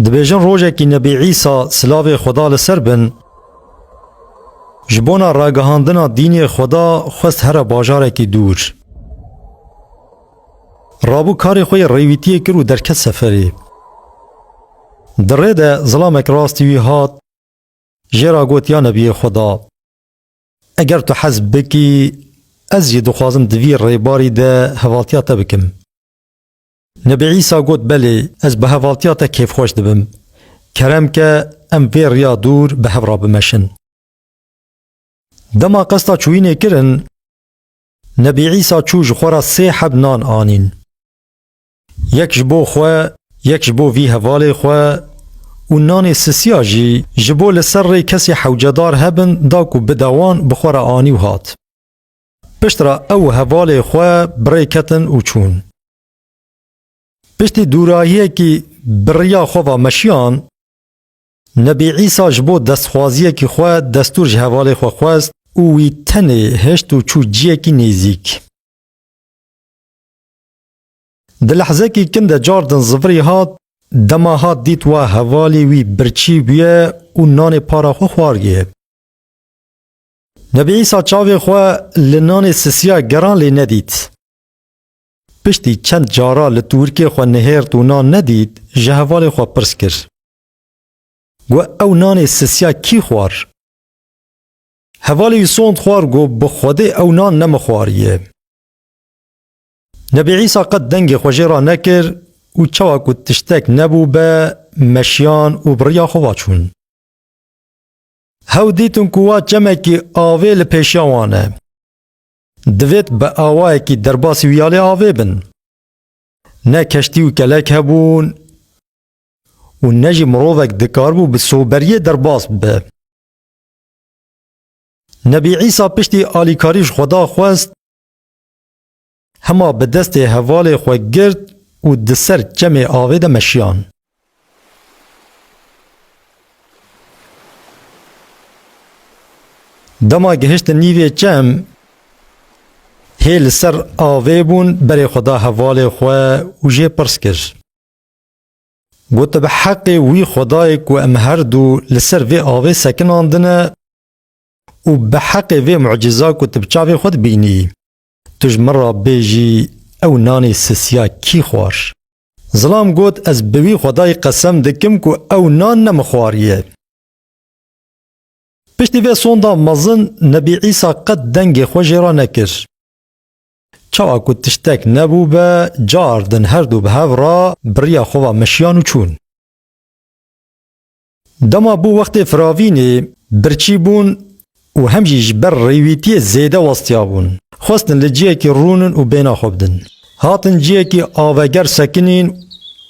دبیجن روژه کی نبی عیسی سلاو خدا لسر بن جبونا راگهاندنا دین خدا خست هر باجاره کی دور رابو کاری خوی ریویتی کرو درکت سفری دره ده ظلامک راستیوی هات جرا گوت یا نبی خدا اگر تو حزب بکی از یه دخوازم دوی ریباری ده حوالتیاتا بکم نبی عیسی گوت بله از به حوالتیاتا کیف خوش دبم کرم که ام وی ریا دور به هفرا بمشن دما قصدا چوینه کرن نبی عیسی چو جخورا 3 حب نان آنین یک جبو خواه یک جبو وی حواله خواه و نان سسیا جی جبو لسر ری کسی حوجدار هبن داکو بدوان بخورا آنی و هات پشترا او حواله خواه بری کتن و چون پشتی دوراییه کی بریا خواه مشیان نبی عیسی جبو دستخوازیه کی خواه دستور جهواله خواه خواست اوی تنه هشت و چو جیه کی نیزیک ده لحظه کی کنده جاردن زفری هات دما هات دیت و حوالی وی برچی بیه و نان پارا خو خوارگیه نبی عیسی چاوی خواه لنان سسیا گران لی ندید پشتی چند جارا لطورکی خواه نهیرت و نان ندید جهوالی خواه پرس کر و او نان سسیا کی خوار حوالی سوند خوار گو بخوده او نان نمخواریه نبی عیسی قد دنگ خوشی را نکر و چوا کو تشتک نبو به مشیان و بریا خوا چون هاو دیتون کوا جمعکی آوه لپیشاوانه دوید به آوه کی درباسی ویالی آوه بن نه کشتی و کلک هبون و نجی مروفک دکار بو به صوبریه درباس به نبی عیسی پشتی آلیکاریش خدا خواست هما به دست حوال خو گرد و دسر جمع آوه ده مشیان دما گهشت نیوی جمع هیل سر آوه بون بری خدا حوال خو و جه پرس کر گوت به حق وی خدای کو ام هر دو لسر وی آوه سکنان دنه و به حق وی معجزا کو تبچاوی خود بینی تج مرا بیجی او نانی سسیا کی خوار ظلام گوت از بوی خدای قسم دکم کو او نان نمخواریه پشتی وی سوندا مزن نبی عیسی قد دنگ خوشی را نکر چاوا کو تشتک نبو به جاردن هر دو به هورا بریا خوا مشیانو چون دما بو وقت فراوینی برچی بون و همجی جبر ریویتی زیده وستیابون خواستن لجیه کی رونن و بینا خوبدن هاتن جیه کی آوگر سکنین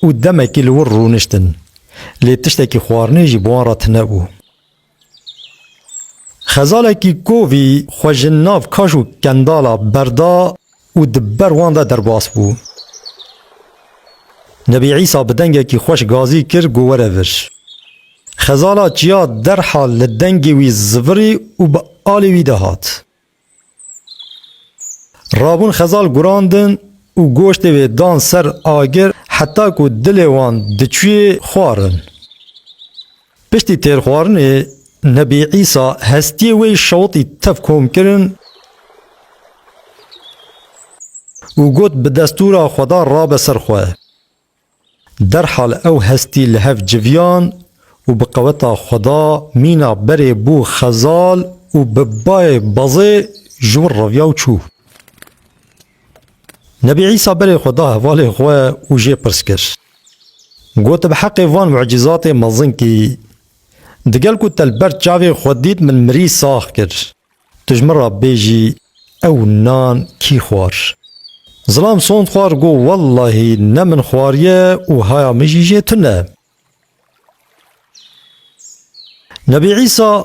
و دمه کی لور رونشتن لی تشتکی خوارنی جی بوان را تنبو خزاله کی کووی خوشناف کاشو کندالا بردا و دبر وانده درباس بو نبی عیسی بدنگه کی خوش گازی کر گووره ورش خزالا چیا در حال لدنگی وی زفری و با آلی وی دهات رابون خزال گراندن و گوشت وی دان سر آگر حتی که دل وان دچوی خوارن پشتی تیر خوارن نبی عیسی هستی وی شوطی تفکوم کرن و گوت به دستور خدا را بسر خواه در حال او هستی لحف جویان و بقوتا خدا مینا بری بو خزال و ببای بازه جور رویاو چو نبی عیسی بری خدا حوالی خواه و جه پرس کر گوت بحق وان معجزات مزن کی دگل کو تلبر چاوی خودید من مری ساخ کر تجمر را بیجی او نان کی خوار ظلام سوند خوار گو والله نمن خواریه و هایا مجیجه تنه نبی عیسی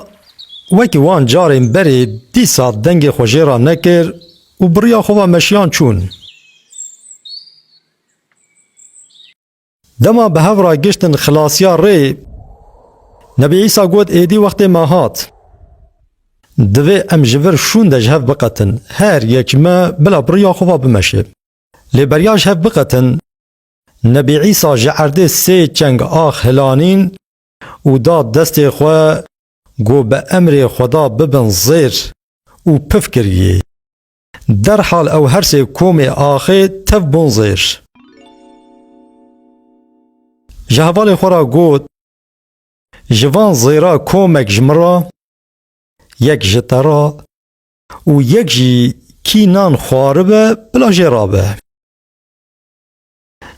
وکی وان جارین بری دی ساعت دنگ خوشی را نکر و بریا خواه مشیان چون دما به هفرا گشتن خلاصیا ری نبی عیسی گوت ایدی وقت ماهات دوی ام جور شون ده جهف بقتن هر یک ما بلا بریا خواه بمشه لی بریاش هف بقتن نبی عیسی جعرده سه چنگ آخ هلانین و دا دست خو گو به امر خدا ببن زیر و پف کریه. در حال او هر سه کوم آخه تف بون زیر. جهوال خورا گود جوان زیرا کومک جمرا یک جترا و یک جی کی نان خواربه بلا جرابه.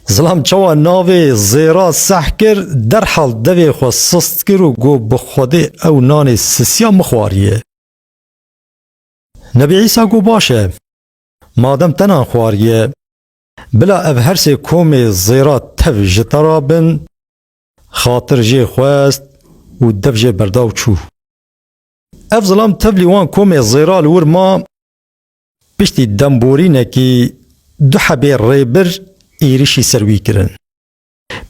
زلام چوا ناوی زیرا سحکر در حال دوی خو سست کر و گو بخوده او نان سسیا مخواریه. نبی عیسی گو باشه مادم تنان خواریه بلا او هر سه کوم زیرا تف جترا بن خاطر جی خواست و دف جی برداو چو. اف ظلام تفلی وان کوم زیرا لور ما پشتی دنبورینه کی دو حبی ریبر ایریشی سروی کرن.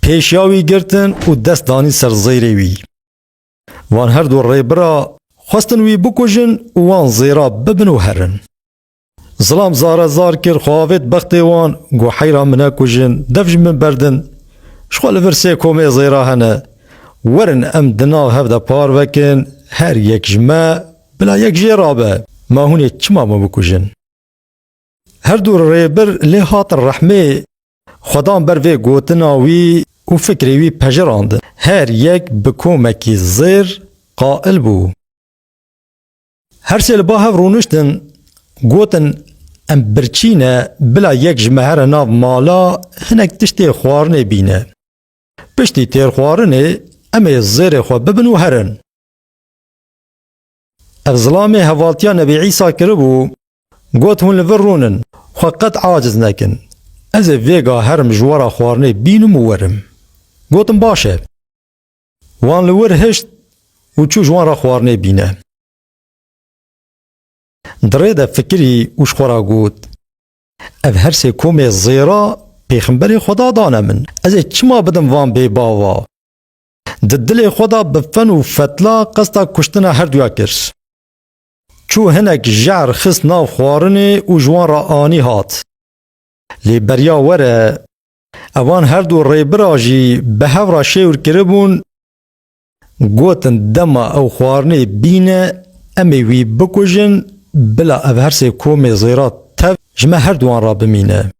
پیشیاوی گرتن و دست دانی سر زیری وی. وان هر دو ریبرا خواستن وی بکوژن و وان زیرا ببن و هرن. ظلام زار زار کر خواهد بختی وان گو حیرا منا کوژن دفج من بردن شخوال ورسه کومی زیرا هنه ورن ام دناو هفده پار وکن هر یک جمع بلا یک جرابه ما هونه چما ما بکوژن. هر دو ریبر لی هات الرحمه خدام بر وی گوتناوی و فکری وی پجراند هر یک بکومکی زیر قائل بو. هر سیل با هف رونشتن گوتن ام برچینه بلا یک جمهر ناو مالا هنک تشتی خوارنه بینه. پشتی تیر خوارنه امی زیر خو ببن و هرن. افظلام هوالتیا نبی عیسی کربو گوت هون لور رونن خو قد عاجز نکن. از ویگا هرم جوارا خوارنه بینم و ورم. گوتم باشه. وان لور هشت و چو جوارا خوارنه بینه. دريده فكري وش خورا قوت اف هرسي كومي زيرا بيخنبري خدا دانا من ازي چما بدم وان بي باوا ددلي خدا بفن و فتلا قصدا كشتنا هر دویا کرس چو هنك جعر خس ناو خوارني و جوان را آني هات لي بريا وره اوان هر دو ريبرا جي بهورا شيور کربون قوتن دما او خوارني بينه امي وي بكوجن بلا او هر سه کوم زیرات تف جمع هر دوان را بمینه.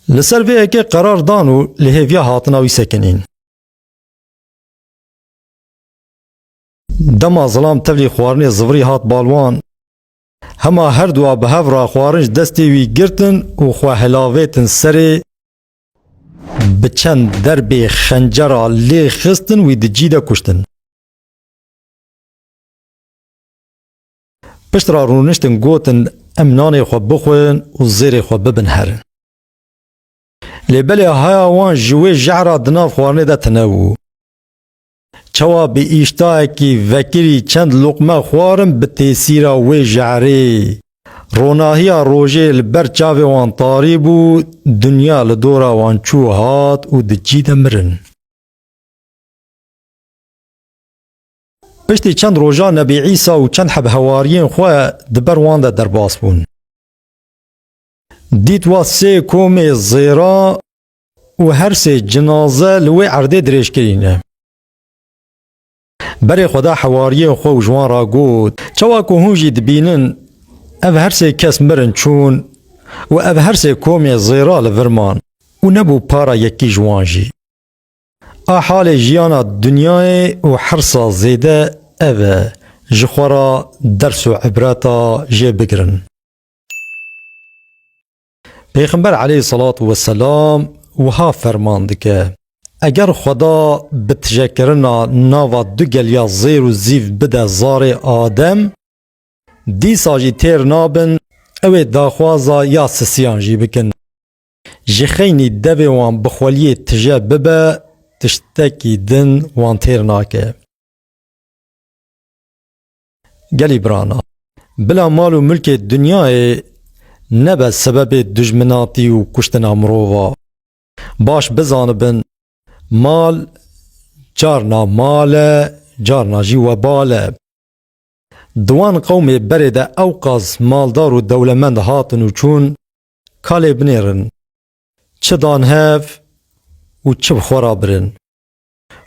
لسر وی اکی قرار دانو لحیویا هاتناوی سکنین. دما ظلام تفلی خوارنی زوری هات بالوان هما هر دوا به هف را خوارنج دستی وی گرتن و خواه هلاویتن سری بچند دربی خنجرا لی خستن وی دجیده کشتن. پشت را رونشتن گوتن امنان خو بخوین و زیر خو ببن هرن. لبلی هایا وان جوی جعرا دناف خوارنه ده تنوو. چوا بی ایشتای کی وکری چند لقمه خوارم به تیسیرا وی جعری. روناهیا روژه لبر چاوی وان طاری بو دنیا لدورا وان چو هات و دجید مرن. پشتی چند روژا نبی عیسی و چند حب هواریین خواه دبر وان ده درباس بون. دیت وا سه کوم زیرا و هر سه جنازه لوی عرده درش کرینه. بری خدا حواریین خواه جوان را گود چوا که هونجی دبینن او هر سه کس مرن چون و او هر سه کوم زیرا لورمان و نبو پارا یکی جوانجی. حال جیانا دنیای و حرصا زیده اوه جخورا درس و عبراتا جه بگرن. پیغمبر علیه صلاة و سلام وها فرمانده که اگر خدا بتجکرنا ناوا دو گلیا زیر و زیف بده زار آدم دی ساجی تیر نابن اوه داخوازا یا سسیان جی بکن جخینی دوی وان بخولی تجه ببه تشتکی دن وان تیر ناکه. گلی برانا بلا مال و ملک دنیای نبه سبب دجمناتی و کشتن امروها. باش بزانبن مال جارنا مال جارنا جی و باله. دوان قوم برده اوقاز مالدار و دولمند هاتن و چون کالی بنیرن چه دان هف و چه بخورا برن.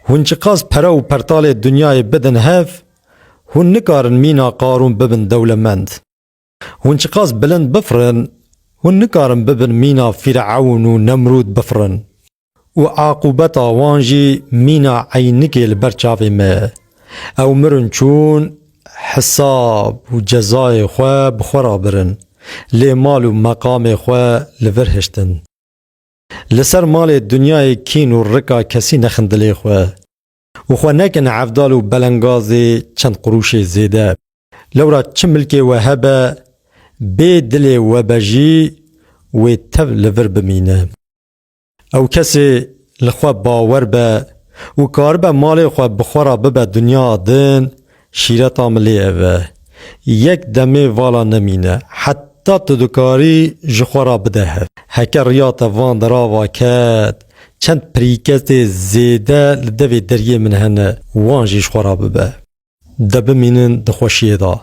هون چه قاس پرا و پرتال دنیای بدن هف، هون نکارن مینا قارون ببن دولمند. هون چه قاس بلند بفرن، هون نکارن ببن مینا فرعون و نمرود بفرن. و عاقبتا وانجی مینا عینکی لبرچاوی ما. او مرن چون حساب و جزای خواه بخورا برن. لی مال و مقام خواه لورهشتن. لسر مال دنیای کین و رکا کسی نخندلی خواه. و خواه نکن عفدال و بلنگازی چند قروش زیده. لورا چه ملکی وهبه بی دلی و بجی و تب لور بمینه. او کسی لخوا باور به و کار به مال خواه بخورا ببه دنیا دن شیرت عملی اوه. یک دمی والا نمینه. حتی تدکاری جخورا بده. هکر ریات وان دراوا کد چند پریکت زیده لدوی دریه من هنه وان جیش خورا ببه. دبمینن دخوشیه دا.